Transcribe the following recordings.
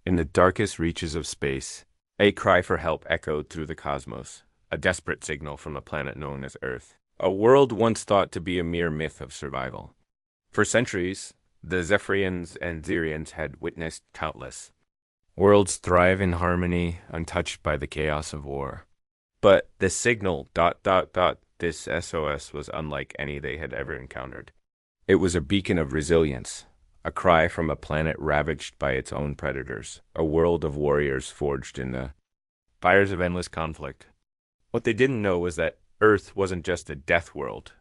In the darkest reaches of space, a cry for help echoed through the cosmos, a desperate signal from a planet known as Earth, a world once thought to be a mere myth of survival. For centuries, the Zephyrians and Xerians had witnessed countless worlds thrive in harmony, untouched by the chaos of war. But the signal, this SOS was unlike any they had ever encountered. It was a beacon of resilience, a cry from a planet ravaged by its own predators, a world of warriors forged in the fires of endless conflict. What they didn't know was that Earth wasn't just a death world.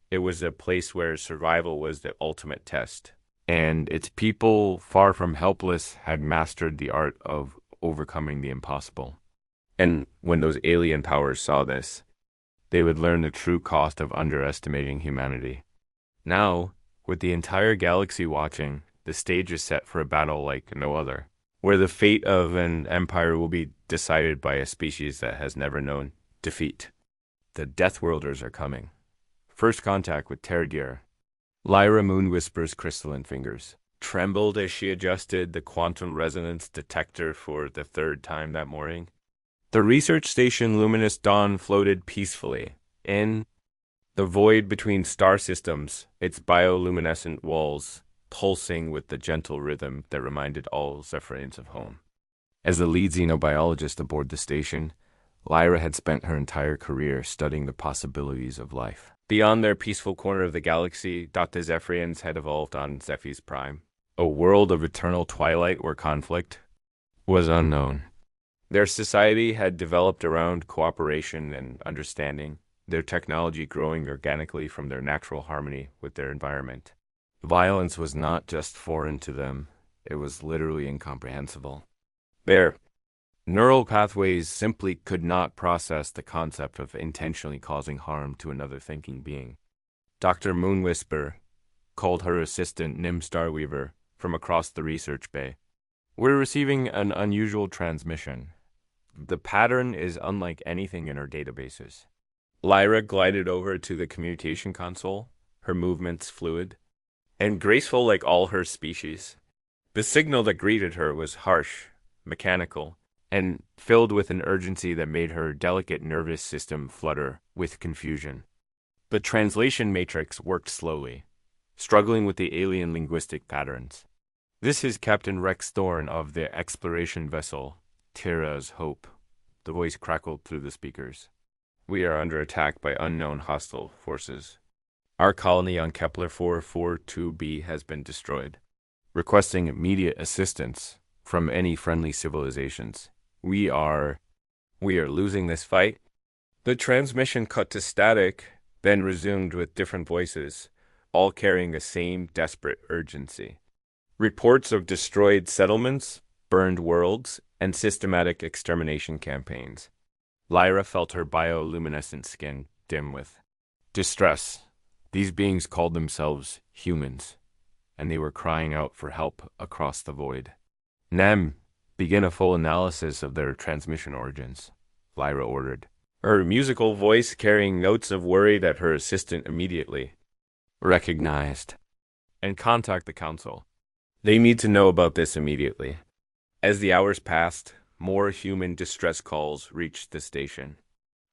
It was a place where survival was the ultimate test. And its people, far from helpless, had mastered the art of overcoming the impossible. And when those alien powers saw this, they would learn the true cost of underestimating humanity. Now, with the entire galaxy watching, the stage is set for a battle like no other, where the fate of an empire will be decided by a species that has never known defeat. The Deathworlders are coming. First contact with Terragear. Lyra Moonwhisper's crystalline fingers trembled as she adjusted the quantum resonance detector for the third time that morning. The research station Luminous Dawn floated peacefully. In the void between star systems, its bioluminescent walls pulsing with the gentle rhythm that reminded all Zephyrians of home. As the lead xenobiologist aboard the station, Lyra had spent her entire career studying the possibilities of life. Beyond their peaceful corner of the galaxy, the Zephyrians had evolved on Zephy's Prime, a world of eternal twilight where conflict was unknown. Their society had developed around cooperation and understanding, their technology growing organically from their natural harmony with their environment. Violence was not just foreign to them, it was literally incomprehensible. Their neural pathways simply could not process the concept of intentionally causing harm to another thinking being. Dr. Moonwhisper called her assistant Nim Starweaver from across the research bay. "We're receiving an unusual transmission. The pattern is unlike anything in our databases." Lyra glided over to the communication console, her movements fluid and graceful like all her species. The signal that greeted her was harsh, mechanical, and filled with an urgency that made her delicate nervous system flutter with confusion. The translation matrix worked slowly, struggling with the alien linguistic patterns. "This is Captain Rex Thorne of the exploration vessel Terra's Hope," the voice crackled through the speakers. "We are under attack by unknown hostile forces. Our colony on Kepler 442b has been destroyed. Requesting immediate assistance from any friendly civilizations. We are losing this fight." The transmission cut to static, then resumed with different voices, all carrying the same desperate urgency. Reports of destroyed settlements, burned worlds, and systematic extermination campaigns. Lyra felt her bioluminescent skin dim with distress. These beings called themselves humans, and they were crying out for help across the void. "Nem, begin a full analysis of their transmission origins," Lyra ordered, her musical voice carrying notes of worry that her assistant immediately recognized. "And contact the council. They need to know about this immediately." As the hours passed, more human distress calls reached the station.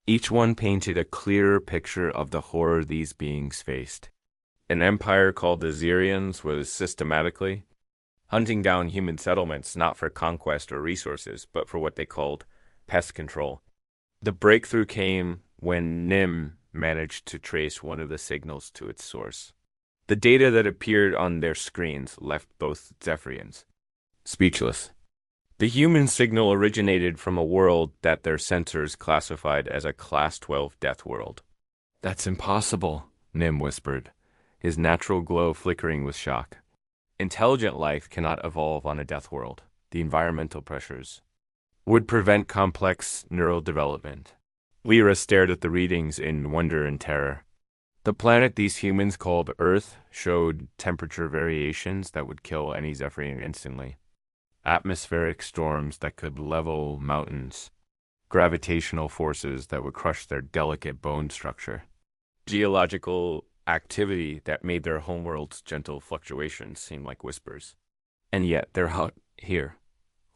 Each one painted a clearer picture of the horror these beings faced. An empire called the Xerians was systematically hunting down human settlements not for conquest or resources, but for what they called pest control. The breakthrough came when Nim managed to trace one of the signals to its source. The data that appeared on their screens left both Zephyrians speechless. The human signal originated from a world that their sensors classified as a Class 12 death world. "That's impossible," Nim whispered, his natural glow flickering with shock. "Intelligent life cannot evolve on a death world. The environmental pressures would prevent complex neural development." Lyra stared at the readings in wonder and terror. The planet these humans called Earth showed temperature variations that would kill any Zephyrian instantly. Atmospheric storms that could level mountains. Gravitational forces that would crush their delicate bone structure. Geological activity that made their homeworld's gentle fluctuations seem like whispers. And yet they're out here,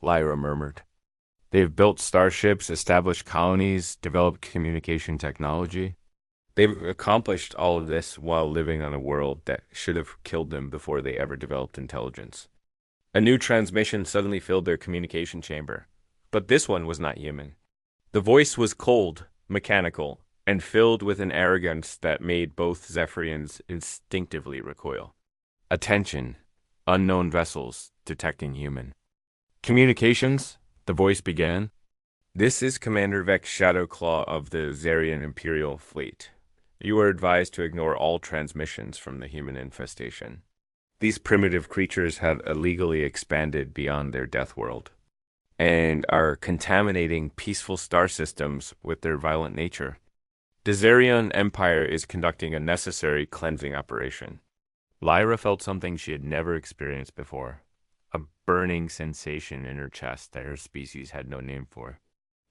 Lyra murmured. They've built starships, established colonies, developed communication technology. They've accomplished all of this while living on a world that should have killed them before they ever developed intelligence. A new transmission suddenly filled their communication chamber, but this one was not human. The voice was cold, mechanical, and filled with an arrogance that made both Zephyrians instinctively recoil. Attention, unknown vessels detecting human. Communications, the voice began. This is Commander Vex Shadowclaw of the Zarian Imperial Fleet. You are advised to ignore all transmissions from the human infestation. These primitive creatures have illegally expanded beyond their death world and are contaminating peaceful star systems with their violent nature. The Zarian Empire is conducting a necessary cleansing operation. Lyra felt something she had never experienced before, a burning sensation in her chest that her species had no name for.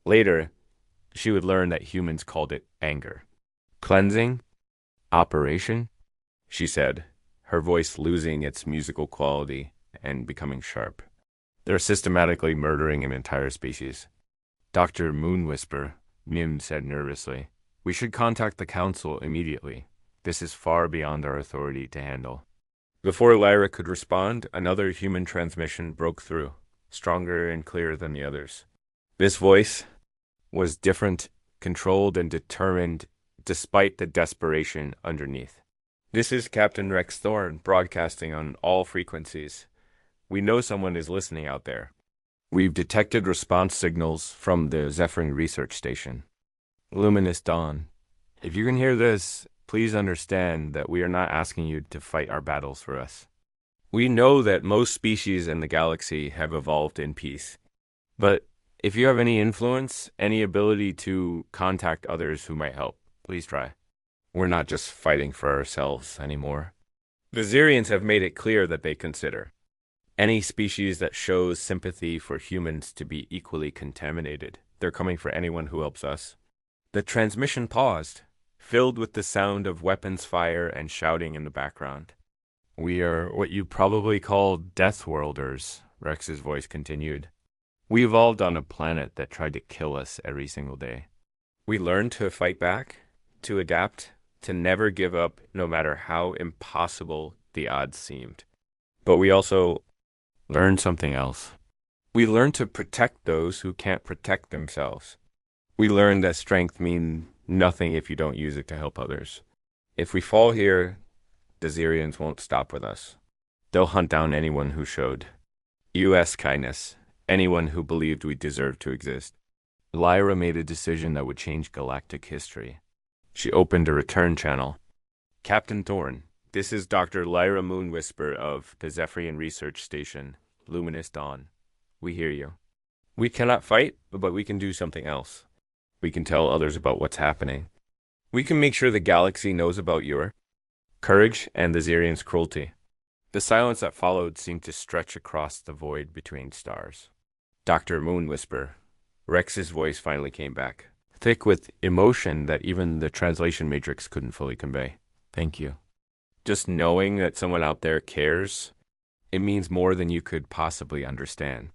Later, she would learn that humans called it anger. Cleansing? Operation? She said, her voice losing its musical quality and becoming sharp. They're systematically murdering an entire species. Dr. Moonwhisper, Nim said nervously. We should contact the Council immediately. This is far beyond our authority to handle. Before Lyra could respond, another human transmission broke through, stronger and clearer than the others. This voice was different, controlled, and determined despite the desperation underneath. This is Captain Rex Thorne, broadcasting on all frequencies. We know someone is listening out there. We've detected response signals from the Zephyrin Research Station. Luminous Dawn. If you can hear this, please understand that we are not asking you to fight our battles for us. We know that most species in the galaxy have evolved in peace. But if you have any influence, any ability to contact others who might help, please try. We're not just fighting for ourselves anymore. The Zarians have made it clear that they consider any species that shows sympathy for humans to be equally contaminated. They're coming for anyone who helps us. The transmission paused, filled with the sound of weapons fire and shouting in the background. We are what you probably call Deathworlders, Rex's voice continued. We evolved on a planet that tried to kill us every single day. We learned to fight back, to adapt, to never give up no matter how impossible the odds seemed. But we also learned something else. We learned to protect those who can't protect themselves. We learned that strength means nothing if you don't use it to help others. If we fall here, the Zarians won't stop with us. They'll hunt down anyone who showed U.S. kindness, anyone who believed we deserved to exist. Lyra made a decision that would change galactic history. She opened a return channel. Captain Thorne, this is Dr. Lyra Moonwhisper of the Zephyrian Research Station, Luminous Dawn. We hear you. We cannot fight, but we can do something else. We can tell others about what's happening. We can make sure the galaxy knows about your courage and the Zarians' cruelty. The silence that followed seemed to stretch across the void between stars. Dr. Moonwhisper. Rex's voice finally came back, thick with emotion that even the translation matrix couldn't fully convey. Thank you. Just knowing that someone out there cares, it means more than you could possibly understand.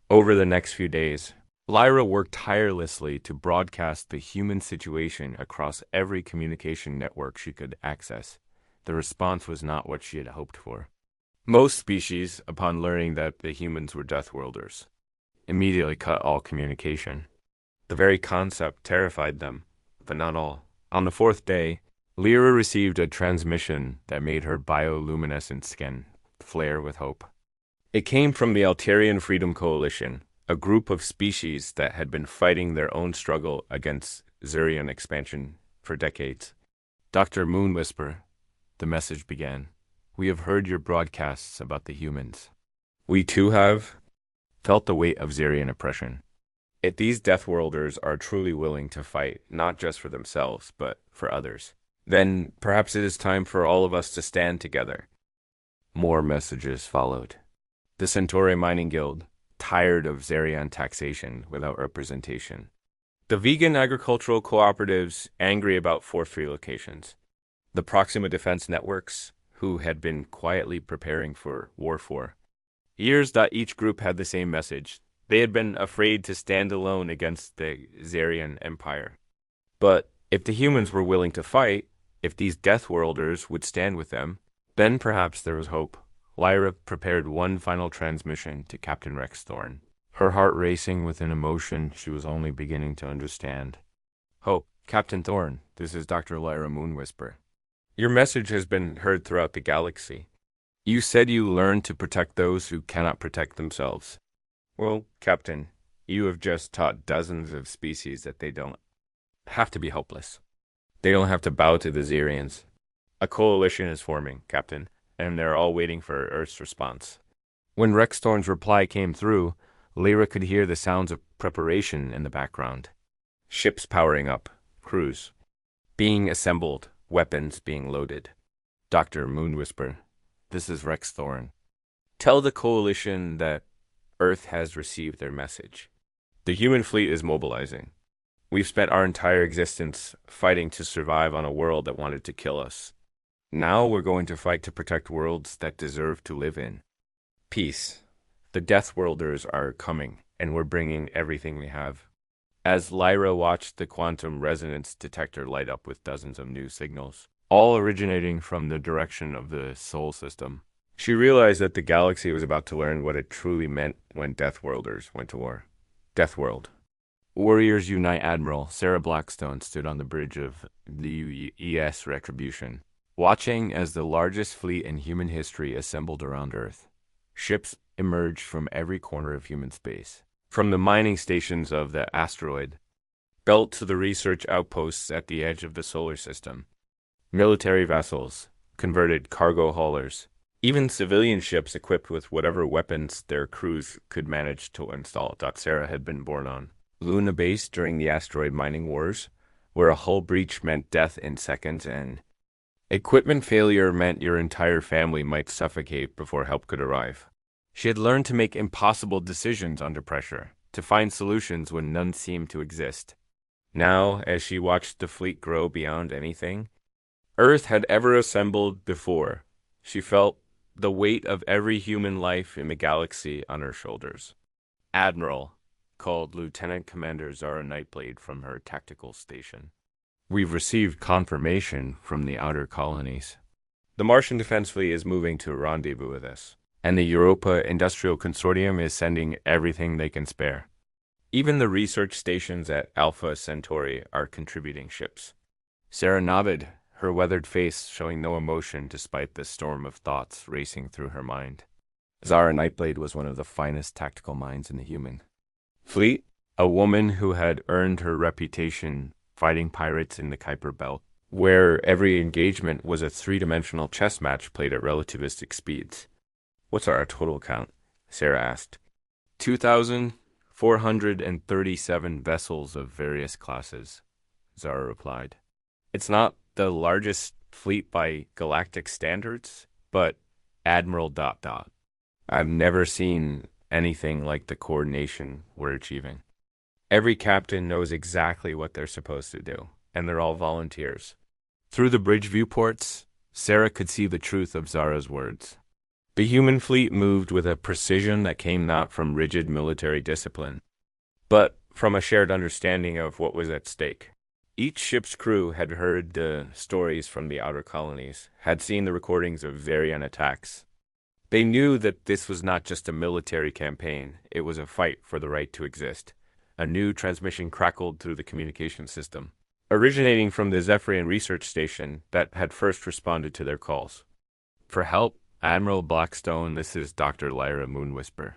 Over the next few days, Lyra worked tirelessly to broadcast the human situation across every communication network she could access. The response was not what she had hoped for. Most species, upon learning that the humans were Deathworlders, immediately cut all communication. The very concept terrified them, but not all. On the fourth day, Lyra received a transmission that made her bioluminescent skin flare with hope. It came from the Altarian Freedom Coalition, a group of species that had been fighting their own struggle against Zarian expansion for decades. Dr. Moonwhisper, the message began. We have heard your broadcasts about the humans. We too have felt the weight of Zarian oppression. If these Deathworlders are truly willing to fight, not just for themselves, but for others, then perhaps it is time for all of us to stand together. More messages followed. The Centauri Mining Guild, tired of Zarian taxation without representation. The vegan agricultural cooperatives, angry about forced relocations. The Proxima Defense Networks, who had been quietly preparing for War 4. Years that each group had the same message. They had been afraid to stand alone against the Zarian Empire. But if the humans were willing to fight, if these Deathworlders would stand with them, then perhaps there was hope. Lyra prepared one final transmission to Captain Rex Thorne, her heart racing with an emotion she was only beginning to understand. "Hope, Captain Thorne, this is Dr. Lyra Moonwhisper. Your message has been heard throughout the galaxy. You said you learned to protect those who cannot protect themselves. Well, Captain, you have just taught dozens of species that they don't have to be helpless. They don't have to bow to the Zerians. A coalition is forming, Captain, and they're all waiting for Earth's response." When Rex Thorne's reply came through, Lyra could hear the sounds of preparation in the background. Ships powering up, crews being assembled, weapons being loaded. "Dr. Moonwhisper, this is Rex Thorne. Tell the coalition that Earth has received their message. The human fleet is mobilizing. We've spent our entire existence fighting to survive on a world that wanted to kill us. Now we're going to fight to protect worlds that deserve to live in. Peace. The Deathworlders are coming, and we're bringing everything we have." As Lyra watched the quantum resonance detector light up with dozens of new signals, all originating from the direction of the Sol system, she realized that the galaxy was about to learn what it truly meant when Deathworlders went to war. Deathworld. Warriors Unite Admiral Sarah Blackstone stood on the bridge of the UES Retribution, watching as the largest fleet in human history assembled around Earth. Ships emerged from every corner of human space, from the mining stations of the asteroid belt to the research outposts at the edge of the solar system. Military vessels, converted cargo haulers, even civilian ships equipped with whatever weapons their crews could manage to install. Sarah had been born on Luna Base during the asteroid mining wars, where a hull breach meant death in seconds and equipment failure meant your entire family might suffocate before help could arrive. She had learned to make impossible decisions under pressure, to find solutions when none seemed to exist. Now, as she watched the fleet grow beyond anything Earth had ever assembled before, she felt the weight of every human life in the galaxy on her shoulders. "Admiral," called Lieutenant Commander Zara Nightblade from her tactical station. "We've received confirmation from the outer colonies. The Martian Defense Fleet is moving to rendezvous with us, and the Europa Industrial Consortium is sending everything they can spare. Even the research stations at Alpha Centauri are contributing ships." Sarah nodded, her weathered face showing no emotion despite the storm of thoughts racing through her mind. Zara Nightblade was one of the finest tactical minds in the human fleet, a woman who had earned her reputation fighting pirates in the Kuiper Belt, where every engagement was a three-dimensional chess match played at relativistic speeds. "What's our total count?" Sarah asked. 2,437 vessels of various classes, Zara replied. "It's not the largest fleet by galactic standards, but Admiral ... I've never seen anything like the coordination we're achieving. Every captain knows exactly what they're supposed to do, and they're all volunteers." Through the bridge viewports, Sarah could see the truth of Zara's words. The human fleet moved with a precision that came not from rigid military discipline, but from a shared understanding of what was at stake. Each ship's crew had heard the stories from the outer colonies, had seen the recordings of Zarian attacks. They knew that this was not just a military campaign, it was a fight for the right to exist. A new transmission crackled through the communication system, originating from the Zephyrian research station that had first responded to their calls. "For help, Admiral Blackstone, this is Dr. Lyra Moonwhisper.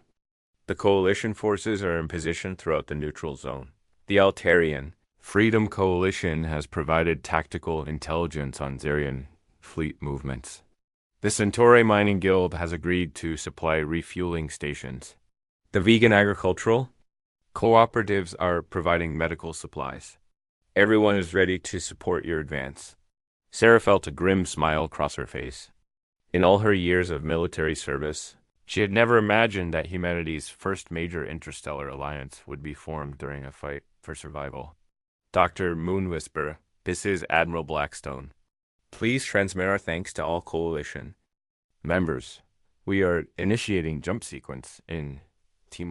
The coalition forces are in position throughout the neutral zone. The Altarian Freedom Coalition has provided tactical intelligence on Zarian fleet movements. The Centauri Mining Guild has agreed to supply refueling stations. The vegan agricultural cooperatives are providing medical supplies. Everyone is ready to support your advance." Sarah felt a grim smile cross her face. In all her years of military service, she had never imagined that humanity's first major interstellar alliance would be formed during a fight for survival. "Dr. Moonwhisper, this is Admiral Blackstone. Please transmit our thanks to all Coalition members. We are initiating jump sequence in T-.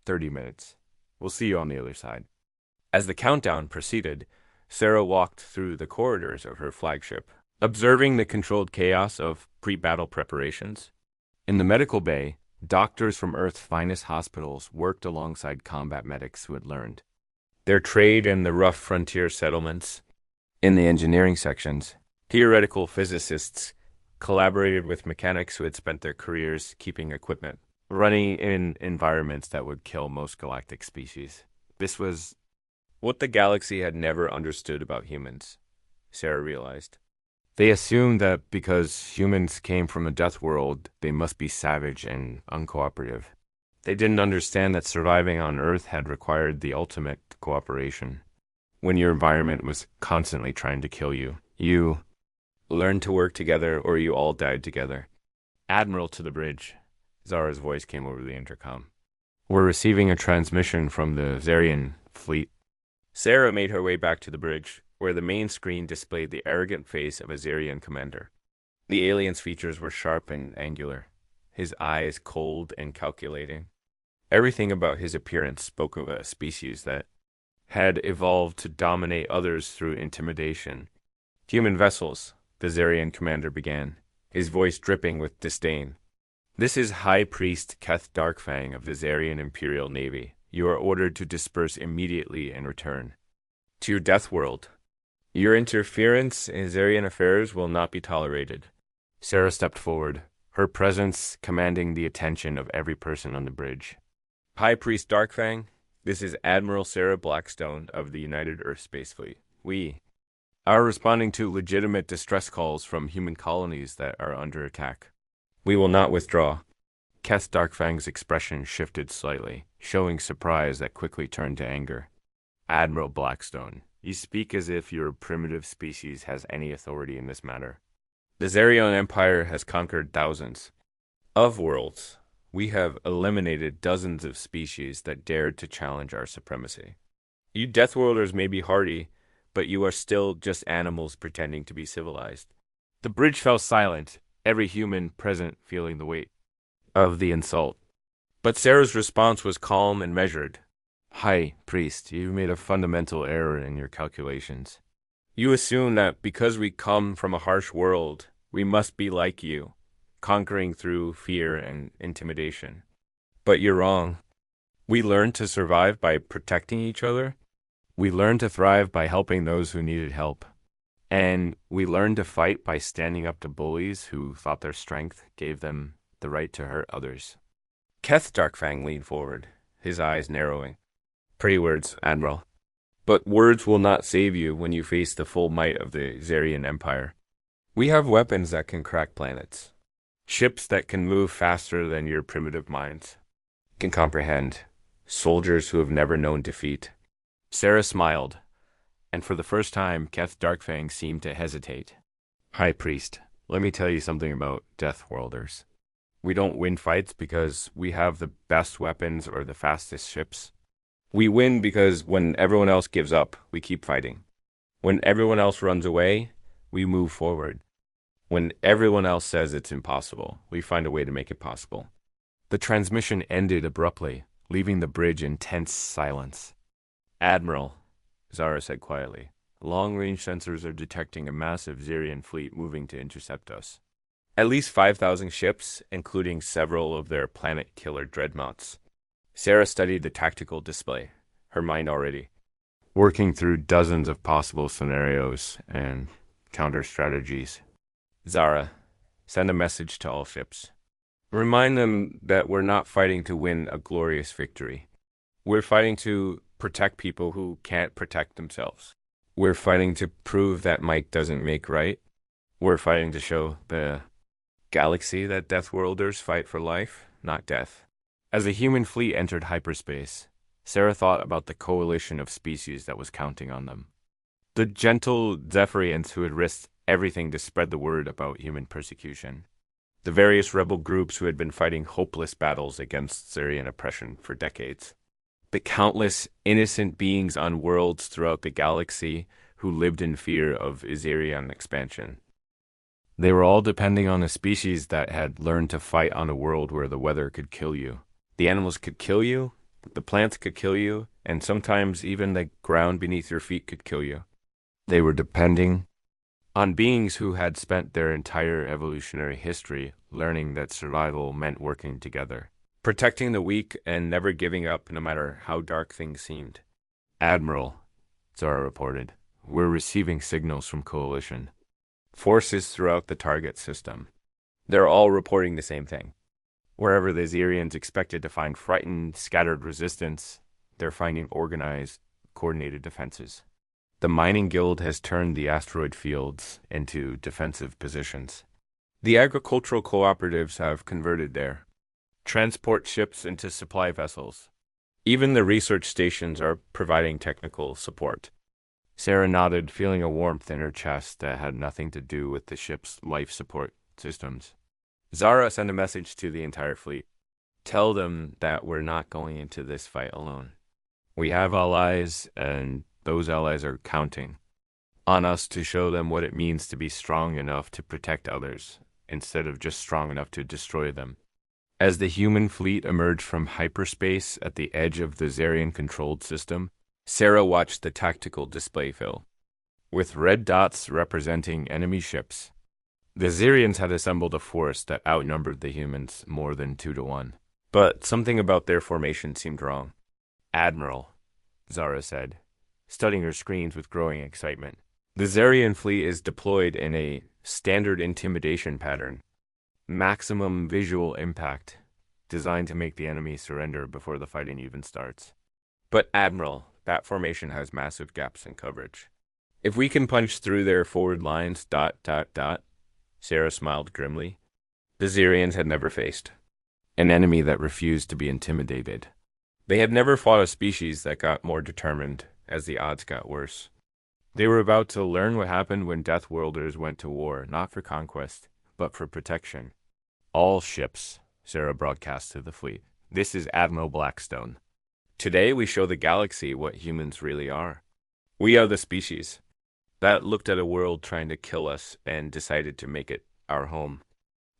30 minutes. We'll see you on the other side. As the countdown proceeded, Sarah walked through the corridors of her flagship, observing the controlled chaos of pre-battle preparations. In the medical bay, doctors from Earth's finest hospitals worked alongside combat medics who had learned their trade in the rough frontier settlements. In the engineering sections, theoretical physicists collaborated with mechanics who had spent their careers keeping equipment running in environments that would kill most galactic species. This was what the galaxy had never understood about humans, Sarah realized. They assumed that because humans came from a death world, they must be savage and uncooperative. They didn't understand that surviving on Earth had required the ultimate cooperation. When your environment was constantly trying to kill you, you learned to work together or you all died together. Admiral to the bridge. Zara's voice came over the intercom. We're receiving a transmission from the Zarian fleet. Sarah made her way back to the bridge, where the main screen displayed the arrogant face of a Zarian commander. The alien's features were sharp and angular, his eyes cold and calculating. Everything about his appearance spoke of a species that had evolved to dominate others through intimidation. Human vessels, the Zarian commander began, his voice dripping with disdain. This is High Priest Keth Darkfang of the Zarian Imperial Navy. You are ordered to disperse immediately and return to your death world. Your interference in Zarian affairs will not be tolerated. Sarah stepped forward, her presence commanding the attention of every person on the bridge. High Priest Darkfang, this is Admiral Sarah Blackstone of the United Earth Space Fleet. We are responding to legitimate distress calls from human colonies that are under attack. We will not withdraw. Keth Darkfang's expression shifted slightly, showing surprise that quickly turned to anger. Admiral Blackstone, you speak as if your primitive species has any authority in this matter. The Zarian Empire has conquered thousands of worlds. We have eliminated dozens of species that dared to challenge our supremacy. You Deathworlders may be hardy, but you are still just animals pretending to be civilized. The bridge fell silent, every human present feeling the weight of the insult. But Sarah's response was calm and measured. High Priest, you made a fundamental error in your calculations. You assume that because we come from a harsh world, we must be like you, conquering through fear and intimidation. But you're wrong. We learned to survive by protecting each other. We learned to thrive by helping those who needed help. And we learned to fight by standing up to bullies who thought their strength gave them the right to hurt others. Keth Darkfang leaned forward, his eyes narrowing. Pretty words, Admiral. But words will not save you when you face the full might of the Zarian Empire. We have weapons that can crack planets. Ships that can move faster than your primitive minds can comprehend. Soldiers who have never known defeat. Sarah smiled, and for the first time, Keth Darkfang seemed to hesitate. High Priest, let me tell you something about Deathworlders. We don't win fights because we have the best weapons or the fastest ships. We win because when everyone else gives up, we keep fighting. When everyone else runs away, we move forward. When everyone else says it's impossible, we find a way to make it possible. The transmission ended abruptly, leaving the bridge in tense silence. Admiral, Zara said quietly, long-range sensors are detecting a massive Zarian fleet moving to intercept us. At least 5,000 ships, including several of their planet-killer dreadnoughts. Sarah studied the tactical display, her mind already working through dozens of possible scenarios and counter-strategies. Zara, send a message to all ships. Remind them that we're not fighting to win a glorious victory. We're fighting to protect people who can't protect themselves. We're fighting to prove that might doesn't make right. We're fighting to show the galaxy that Deathworlders fight for life, not death. As the human fleet entered hyperspace, Sarah thought about the coalition of species that was counting on them. The gentle Zephyrians who had risked everything to spread the word about human persecution. The various rebel groups who had been fighting hopeless battles against Zarian oppression for decades. The countless innocent beings on worlds throughout the galaxy who lived in fear of Zarian expansion. They were all depending on a species that had learned to fight on a world where the weather could kill you. The animals could kill you, The plants could kill you, and sometimes even the ground beneath your feet could kill you. They were depending on beings who had spent their entire evolutionary history learning that survival meant working together, protecting the weak and never giving up no matter how dark things seemed. Admiral, Zara reported, we're receiving signals from Coalition forces throughout the target system. They're all reporting the same thing. Wherever the Xerians expected to find frightened, scattered resistance, they're finding organized, coordinated defenses. The mining guild has turned the asteroid fields into defensive positions. The agricultural cooperatives have converted there. Transport ships into supply vessels. Even the research stations are providing technical support. Sarah nodded, feeling a warmth in her chest that had nothing to do with the ship's life support systems. Zara sent a message to the entire fleet. Tell them that we're not going into this fight alone. We have allies, and those allies are counting on us to show them what it means to be strong enough to protect others, instead of just strong enough to destroy them. As the human fleet emerged from hyperspace at the edge of the Xerian-controlled system, Sarah watched the tactical display fill, with red dots representing enemy ships. The Xerians had assembled a force that outnumbered the humans more than 2-1. But something about their formation seemed wrong. Admiral, Zara said, studying her screens with growing excitement. The Xerian fleet is deployed in a standard intimidation pattern. Maximum visual impact, designed to make the enemy surrender before the fighting even starts. But Admiral, that formation has massive gaps in coverage. If we can punch through their forward lines, ... Sarah smiled grimly. The Xerians had never faced an enemy that refused to be intimidated. They had never fought a species that got more determined as the odds got worse. They were about to learn what happened when Deathworlders went to war, not for conquest, but for protection. All ships, Sarah broadcast to the fleet. This is Admiral Blackstone. Today we show the galaxy what humans really are. We are the species that looked at a world trying to kill us and decided to make it our home.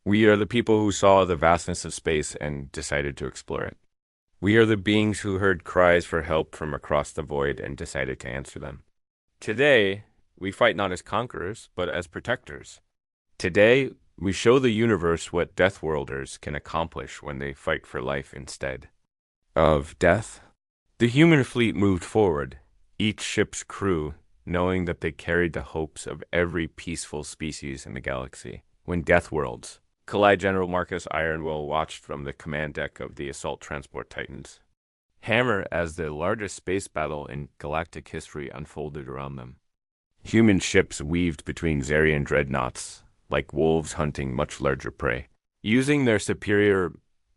We are the people who saw the vastness of space and decided to explore it. We are the beings who heard cries for help from across the void and decided to answer them. Today, we fight not as conquerors, but as protectors. Today, we show the universe what Deathworlders can accomplish when they fight for life instead of death. The human fleet moved forward, each ship's crew knowing that they carried the hopes of every peaceful species in the galaxy. When Deathworlds, Collide General Marcus Ironwell watched from the command deck of the Assault Transport Titans. Hammer as the largest space battle in galactic history unfolded around them. Human ships weaved between Xerian dreadnoughts, like wolves hunting much larger prey, using their superior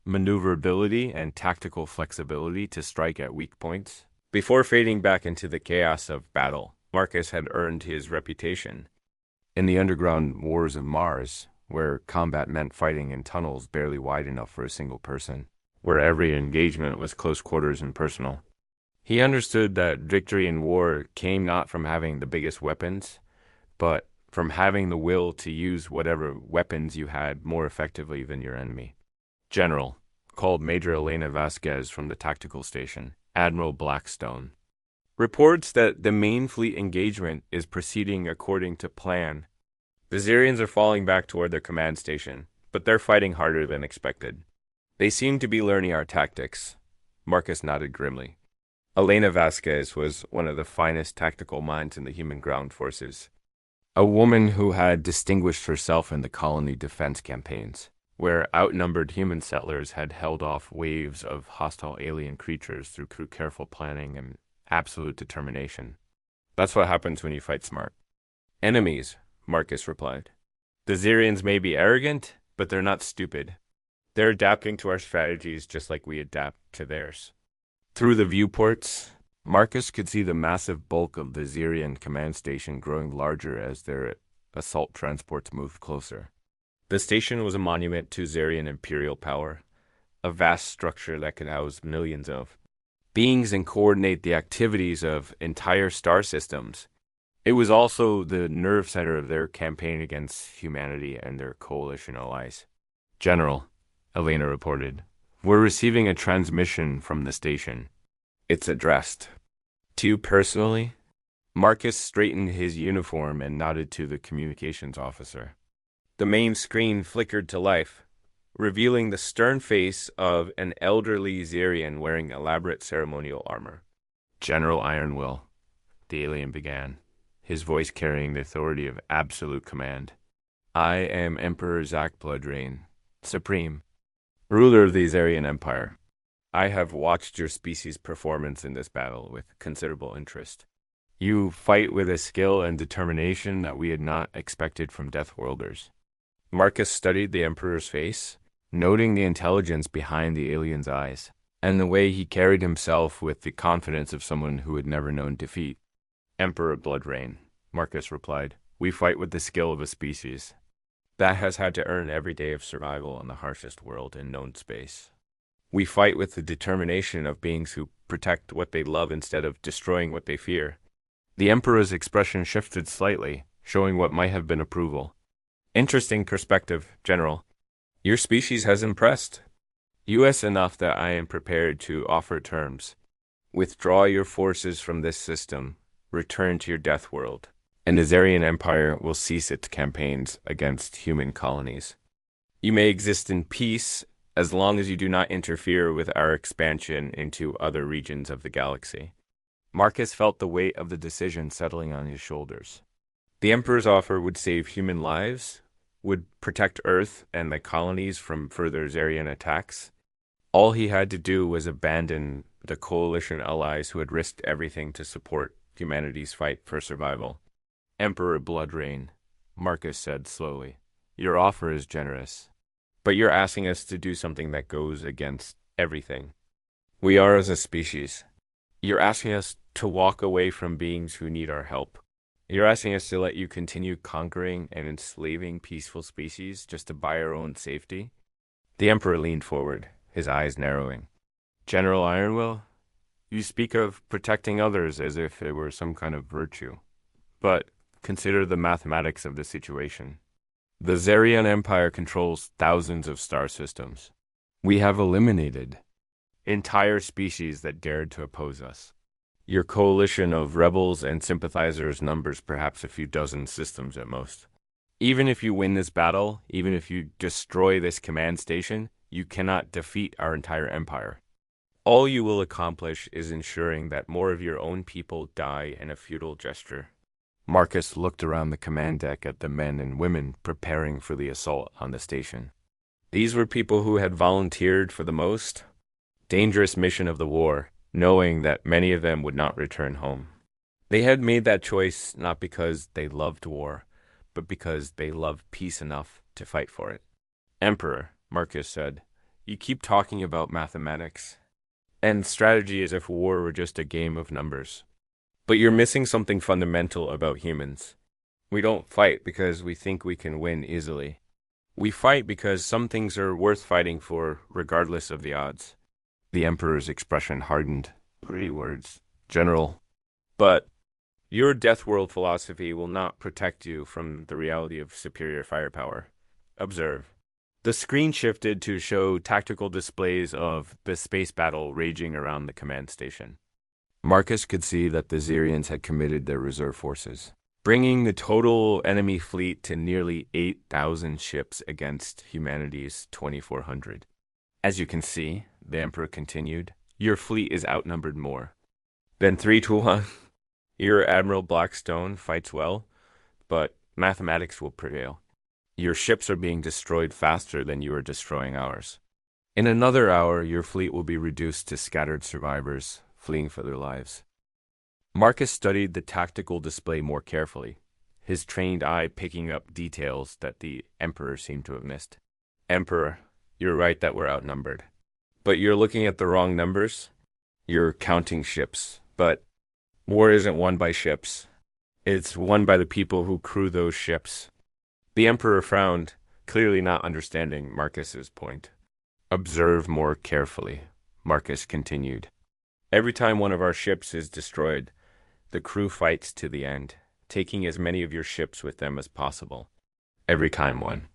maneuverability and tactical flexibility to strike at weak points. Before fading back into the chaos of battle, Marcus had earned his reputation. In the underground wars of Mars, where combat meant fighting in tunnels barely wide enough for a single person, where every engagement was close quarters and personal. He understood that victory in war came not from having the biggest weapons, but from having the will to use whatever weapons you had more effectively than your enemy. General, called Major Elena Vasquez from the tactical station, Admiral Blackstone, reports that the main fleet engagement is proceeding according to plan. The Xerians are falling back toward their command station, but they're fighting harder than expected. They seem to be learning our tactics. Marcus nodded grimly. Elena Vasquez was one of the finest tactical minds in the human ground forces. A woman who had distinguished herself in the colony defense campaigns, where outnumbered human settlers had held off waves of hostile alien creatures through careful planning and absolute determination. That's what happens when you fight smart. Enemies, Marcus replied. The Xerians may be arrogant, but they're not stupid. They're adapting to our strategies just like we adapt to theirs. Through the viewports, Marcus could see the massive bulk of the Xerian command station growing larger as their assault transports moved closer. The station was a monument to Xerian imperial power, a vast structure that could house millions of beings and coordinate the activities of entire star systems. It was also the nerve center of their campaign against humanity and their coalition allies. General, Elena reported, We're receiving a transmission from the station. It's addressed to you personally. Marcus straightened his uniform and nodded to the communications officer. The main screen flickered to life, revealing the stern face of an elderly Xerian wearing elaborate ceremonial armor. General Ironwill, the alien began, his voice carrying the authority of absolute command. I am Emperor Zach Bloodrain, Supreme, ruler of the Xerian Empire. I have watched your species' performance in this battle with considerable interest. You fight with a skill and determination that we had not expected from Deathworlders. Marcus studied the Emperor's face, noting the intelligence behind the alien's eyes, and the way he carried himself with the confidence of someone who had never known defeat. Emperor Bloodrain, Marcus replied, we fight with the skill of a species that has had to earn every day of survival on the harshest world in known space. We fight with the determination of beings who protect what they love instead of destroying what they fear. The Emperor's expression shifted slightly, showing what might have been approval. Interesting perspective, General. Your species has impressed US enough that I am prepared to offer terms. Withdraw your forces from this system, return to your death world, and the Xerian Empire will cease its campaigns against human colonies. You may exist in peace as long as you do not interfere with our expansion into other regions of the galaxy. Marcus felt the weight of the decision settling on his shoulders. The Emperor's offer would save human lives, would protect Earth and the colonies from further Xerian attacks. All he had to do was abandon the coalition allies who had risked everything to support humanity's fight for survival. Emperor Bloodrain, Marcus said slowly, your offer is generous, but you're asking us to do something that goes against everything we are as a species. You're asking us to walk away from beings who need our help. You're asking us to let you continue conquering and enslaving peaceful species just to buy our own safety? The Emperor leaned forward, his eyes narrowing. General Ironwill, you speak of protecting others as if it were some kind of virtue. But consider the mathematics of the situation. The Xerian Empire controls thousands of star systems. We have eliminated entire species that dared to oppose us. Your coalition of rebels and sympathizers numbers perhaps a few dozen systems at most. Even if you win this battle, even if you destroy this command station, you cannot defeat our entire empire. All you will accomplish is ensuring that more of your own people die in a futile gesture. Marcus looked around the command deck at the men and women preparing for the assault on the station. These were people who had volunteered for the most dangerous mission of the war, knowing that many of them would not return home. They had made that choice not because they loved war, but because they loved peace enough to fight for it. Emperor, Marcus said, you keep talking about mathematics and strategy as if war were just a game of numbers. But you're missing something fundamental about humans. We don't fight because we think we can win easily. We fight because some things are worth fighting for regardless of the odds. The Emperor's expression hardened. Pretty words, General. But your Death World philosophy will not protect you from the reality of superior firepower. Observe. The screen shifted to show tactical displays of the space battle raging around the command station. Marcus could see that the Xerians had committed their reserve forces, bringing the total enemy fleet to nearly 8,000 ships against humanity's 2,400. As you can see, the Emperor continued, your fleet is outnumbered more than 3-1. Your Admiral Blackstone fights well, but mathematics will prevail. Your ships are being destroyed faster than you are destroying ours. In another hour, your fleet will be reduced to scattered survivors, fleeing for their lives. Marcus studied the tactical display more carefully, his trained eye picking up details that the Emperor seemed to have missed. Emperor, you're right that we're outnumbered. But you're looking at the wrong numbers. You're counting ships. But war isn't won by ships. It's won by the people who crew those ships. The Emperor frowned, clearly not understanding Marcus's point. Observe more carefully, Marcus continued. Every time one of our ships is destroyed, the crew fights to the end, taking as many of your ships with them as possible. Every time one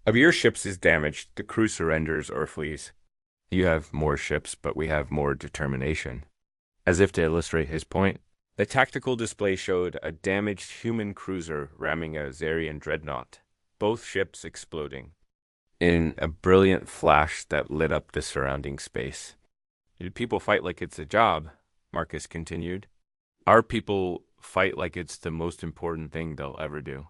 of your ships is damaged, the crew surrenders or flees. You have more ships, but we have more determination. As if to illustrate his point, the tactical display showed a damaged human cruiser ramming a Zarian dreadnought, both ships exploding in a brilliant flash that lit up the surrounding space. People fight like it's a job, Marcus continued. Our people fight like it's the most important thing they'll ever do.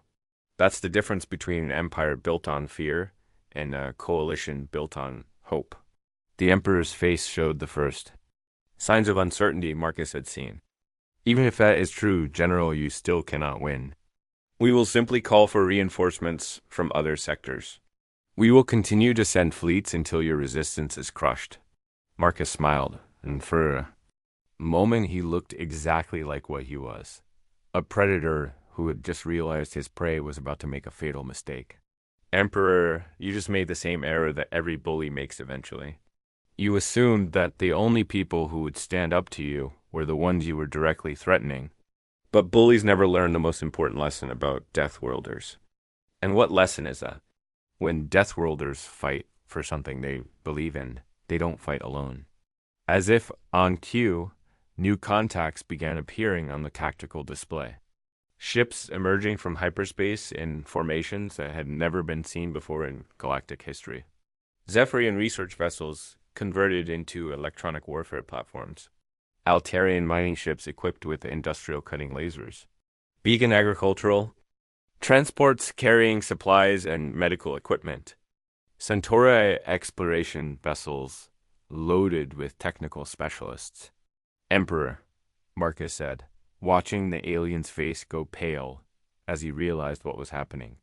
That's the difference between an empire built on fear and a coalition built on hope. The Emperor's face showed the first signs of uncertainty Marcus had seen. Even if that is true, General, you still cannot win. We will simply call for reinforcements from other sectors. We will continue to send fleets until your resistance is crushed. Marcus smiled, and for a moment he looked exactly like what he was. A predator who had just realized his prey was about to make a fatal mistake. Emperor, you just made the same error that every bully makes eventually. You assumed that the only people who would stand up to you were the ones you were directly threatening. But bullies never learn the most important lesson about Deathworlders. And what lesson is that? When Deathworlders fight for something they believe in, they don't fight alone. As if on cue, new contacts began appearing on the tactical display. Ships emerging from hyperspace in formations that had never been seen before in galactic history. Zephyrian research vessels converted into electronic warfare platforms. Altarian mining ships equipped with industrial cutting lasers. Vegan agricultural. Transports carrying supplies and medical equipment. Centauri exploration vessels loaded with technical specialists. Emperor, Marcus said, watching the alien's face go pale as he realized what was happening.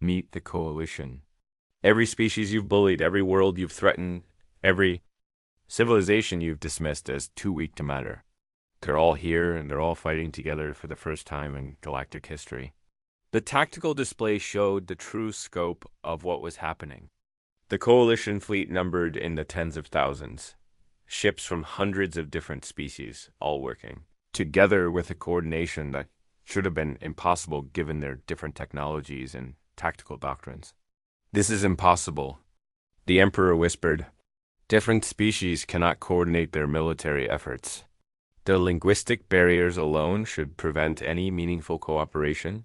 Meet the coalition. Every species you've bullied, every world you've threatened, every civilization you've dismissed as too weak to matter. They're all here, and they're all fighting together for the first time in galactic history. The tactical display showed the true scope of what was happening. The coalition fleet numbered in the tens of thousands. Ships from hundreds of different species, all working together with a coordination that should have been impossible given their different technologies and tactical doctrines. This is impossible, the Emperor whispered. Different species cannot coordinate their military efforts. The linguistic barriers alone should prevent any meaningful cooperation.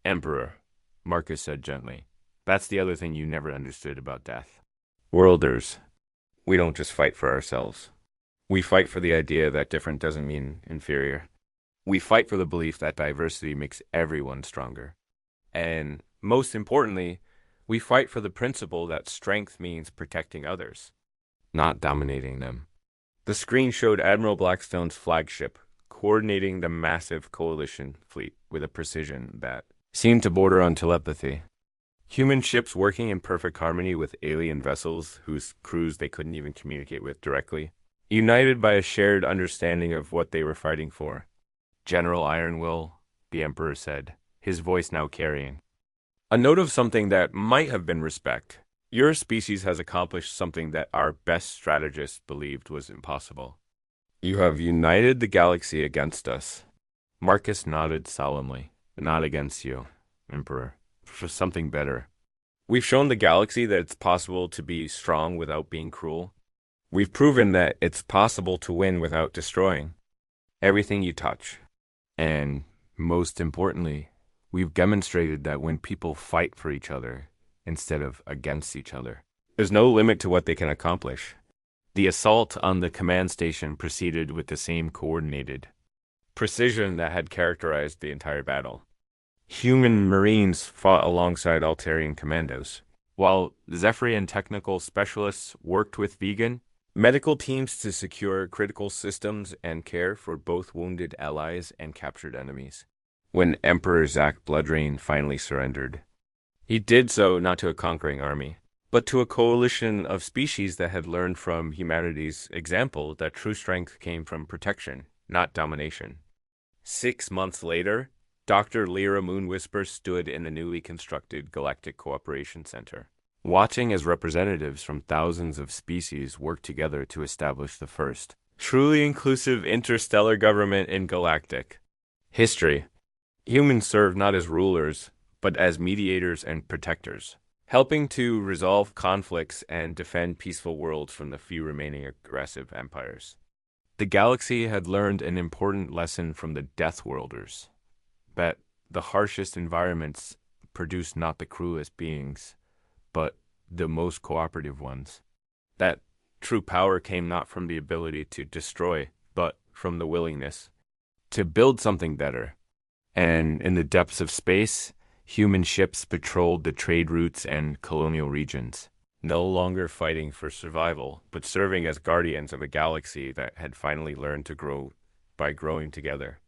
Emperor, Marcus said gently. That's the other thing you never understood about death. Worlders, we don't just fight for ourselves. We fight for the idea that different doesn't mean inferior. We fight for the belief that diversity makes everyone stronger. And most importantly, we fight for the principle that strength means protecting others, not dominating them. The screen showed Admiral Blackstone's flagship coordinating the massive coalition fleet with a precision that seemed to border on telepathy. Human ships working in perfect harmony with alien vessels whose crews they couldn't even communicate with directly, united by a shared understanding of what they were fighting for. General Ironwill, the Emperor said, his voice now carrying a note of something that might have been respect. Your species has accomplished something that our best strategists believed was impossible. You have united the galaxy against us. Marcus nodded solemnly. Not against you, Emperor. For something better. We've shown the galaxy that it's possible to be strong without being cruel. We've proven that it's possible to win without destroying everything you touch. And most importantly, we've demonstrated that when people fight for each other instead of against each other, there's no limit to what they can accomplish. The assault on the command station proceeded with the same coordinated precision that had characterized the entire battle. Human Marines fought alongside Altarian commandos, while Zephyrian technical specialists worked with vegan medical teams to secure critical systems and care for both wounded allies and captured enemies. When Emperor Zach Bloodrain finally surrendered, he did so not to a conquering army, but to a coalition of species that had learned from humanity's example that true strength came from protection, not domination. 6 months later, Dr. Lyra Moonwhisper stood in the newly constructed Galactic Cooperation Center, watching as representatives from thousands of species worked together to establish the first truly inclusive interstellar government in galactic history. Humans served not as rulers, but as mediators and protectors. helping to resolve conflicts and defend peaceful worlds from the few remaining aggressive empires. The galaxy had learned an important lesson from the Deathworlders, that the harshest environments produce not the cruelest beings, but the most cooperative ones. That true power came not from the ability to destroy, but from the willingness to build something better. And in the depths of space, human ships patrolled the trade routes and colonial regions, no longer fighting for survival, but serving as guardians of a galaxy that had finally learned to grow by growing together.